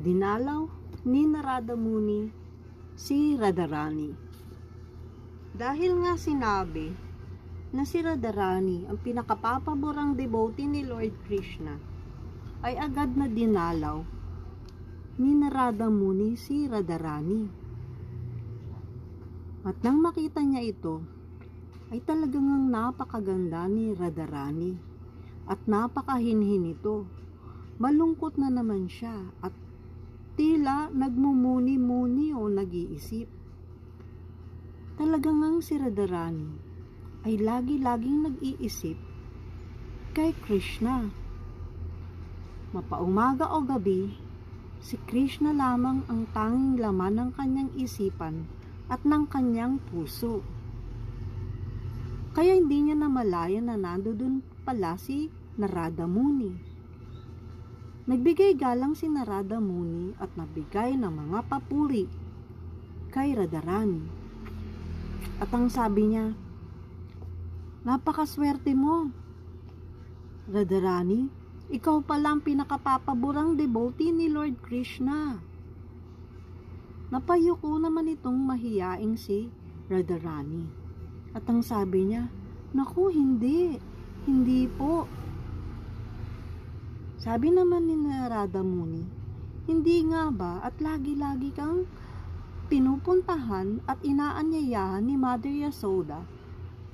Dinalaw ni Narada Muni si Radharani. Dahil nga sinabi na si Radharani ang pinakapapaborang devotee ni Lord Krishna, ay agad na dinalaw ni Narada Muni si Radharani. At nang makita niya ito, ay talagang napakaganda ni Radharani at napakahinhin ito. Malungkot na naman siya at tila nagmumuni-muni o nag-iisip. Talagang ang si Radharani ay lagi-laging nag-iisip kay Krishna. Mapaumaga o gabi, si Krishna lamang ang tanging laman ng kanyang isipan at ng kanyang puso. Kaya hindi niya namalayan na nandoon pala si Narada Muni. Nagbigay galang si Narada Muni at nabigay ng mga papuri kay Radharani. At ang sabi niya, "Napakaswerte mo, Radharani. Ikaw pala ang pinakapapaborang devotee ni Lord Krishna." Napayuko naman itong mahiyaing si Radharani. At ang sabi niya, "Naku, hindi po." Sabi naman ni Narada Muni, "Hindi nga ba at lagi-lagi kang pinupuntahan at inaanyayahan ni Mother Yasoda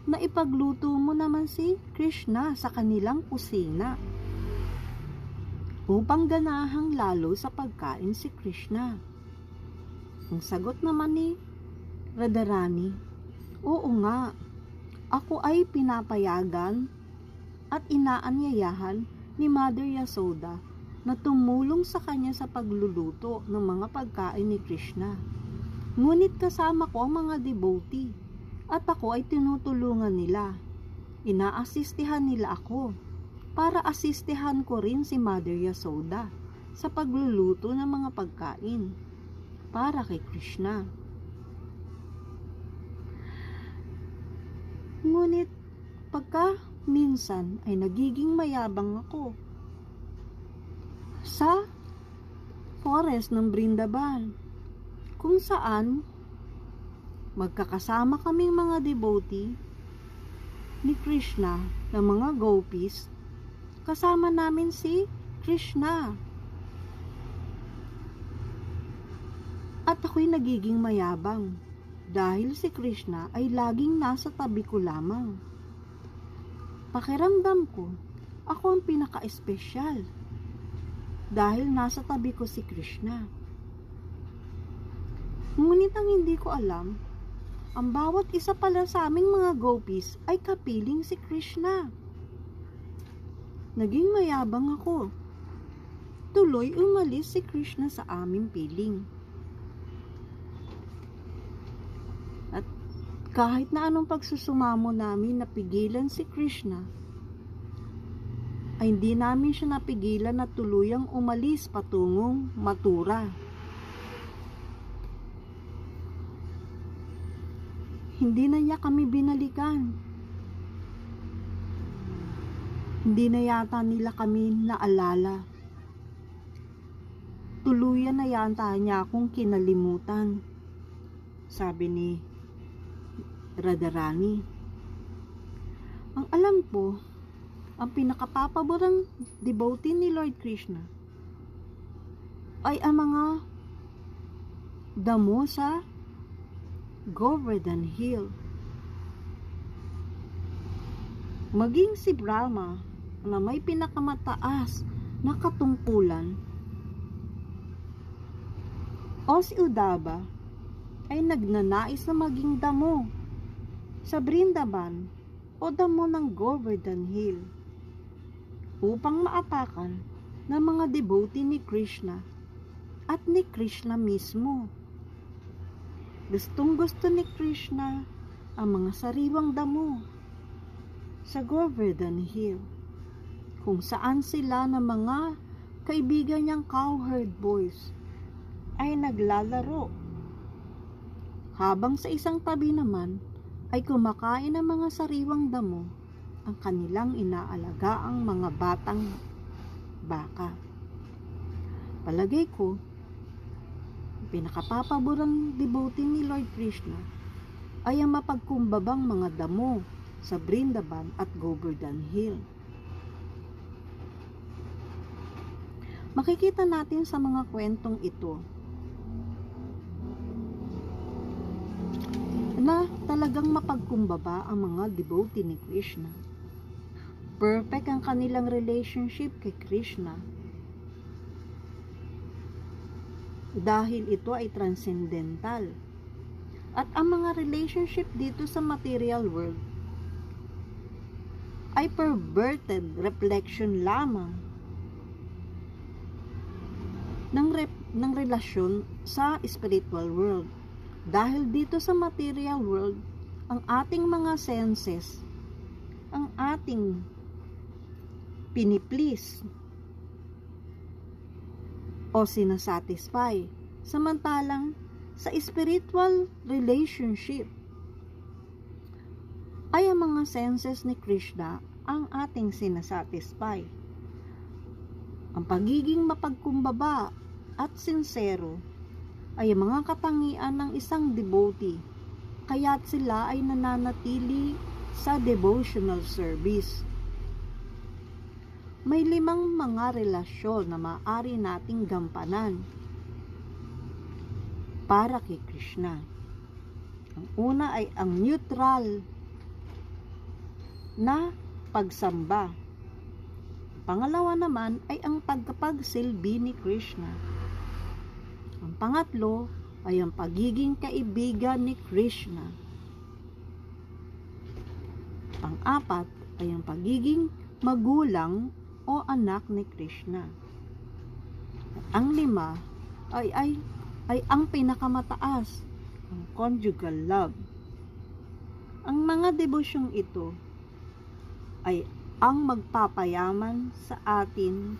na ipagluto mo naman si Krishna sa kanilang kusina upang ganahang lalo sa pagkain si Krishna?" Ang sagot naman ni Radharani, "Oo nga, ako ay pinapayagan at inaanyayahan ni Mother Yasoda na tumulong sa kanya sa pagluluto ng mga pagkain ni Krishna. Ngunit kasama ko ang mga devotee at ako ay tinutulungan nila. Inaasistihan nila ako para asistihan ko rin si Mother Yasoda sa pagluluto ng mga pagkain para kay Krishna. Ngunit pagka minsan ay nagiging mayabang ako sa forest ng Brindaban, kung saan magkakasama kaming mga devotee ni Krishna na mga gopis, kasama namin si Krishna. At ako'y nagiging mayabang dahil si Krishna ay laging nasa tabi ko lamang. Pakiramdam ko, ako ang pinaka-espesyal dahil nasa tabi ko si Krishna. Ngunit ang hindi ko alam, ang bawat isa pala sa aming mga gopis ay kapiling si Krishna. Naging mayabang ako. Tuloy umalis si Krishna sa aming piling. At kahit na anong pagsusumamo namin napigilan si Krishna, ay hindi namin siya napigilan na tuluyang umalis patungong Mathura. Hindi na niya kami binalikan. Hindi na yata nila kami naalala. Tuluyan na yata niya akong kinalimutan, sabi ni Radharani. Ang alam ko, ang pinakapapaborang devotee ni Lord Krishna ay ang mga damo sa Govardhan Hill. Maging si Brahma na may pinakamataas na katungkulan o si Uddhava ay nagnanais na maging damo sa Brindaban o damo ng Govardhan Hill upang maapakan ng mga devotee ni Krishna at ni Krishna mismo. Gustong-gusto ni Krishna ang mga sariwang damo sa Govardhan Hill, kung saan sila ng mga kaibigan niyang cowherd boys ay naglalaro, habang sa isang tabi naman ay kumakain ng mga sariwang damo ang kanilang inaalagaang mga batang baka. Palagay ko, pinakapapaborang devotee ni Lord Krishna ay ang mapagkumbabang mga damo sa Vrindavan at Govardhan Hill. Makikita natin sa mga kwentong ito na talagang mapagkumbaba ang mga devotee ni Krishna. Perfect ang kanilang relationship kay Krishna dahil ito ay transcendental. At ang mga relationship dito sa material world ay perverted reflection lamang ng relasyon sa spiritual world. Dahil dito sa material world, ang ating mga senses, ang ating piniplease o sinasatisfy. Samantalang sa spiritual relationship ay ang mga senses ni Krishna ang ating sinasatisfy. Ang pagiging mapagkumbaba at sincero ay ang mga katangian ng isang devotee, kaya't sila ay nananatili sa devotional service. May 5 mga relasyon na maaari nating gampanan para kay Krishna. Ang una ay ang neutral na pagsamba. Pangalawa naman ay ang pagkapagsilbi ni Krishna. Ang pangatlo ay ang pagiging kaibigan ni Krishna. Pang-apat ay ang pagiging magulang o anak ni Krishna. At ang 5 ay ang pinakamataas, ang conjugal love. Ang mga debosyong ito ay ang magpapayaman sa atin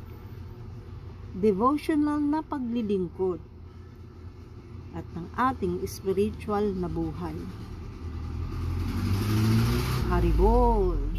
devotional na paglilingkod at ng ating spiritual na buhay. Haribol!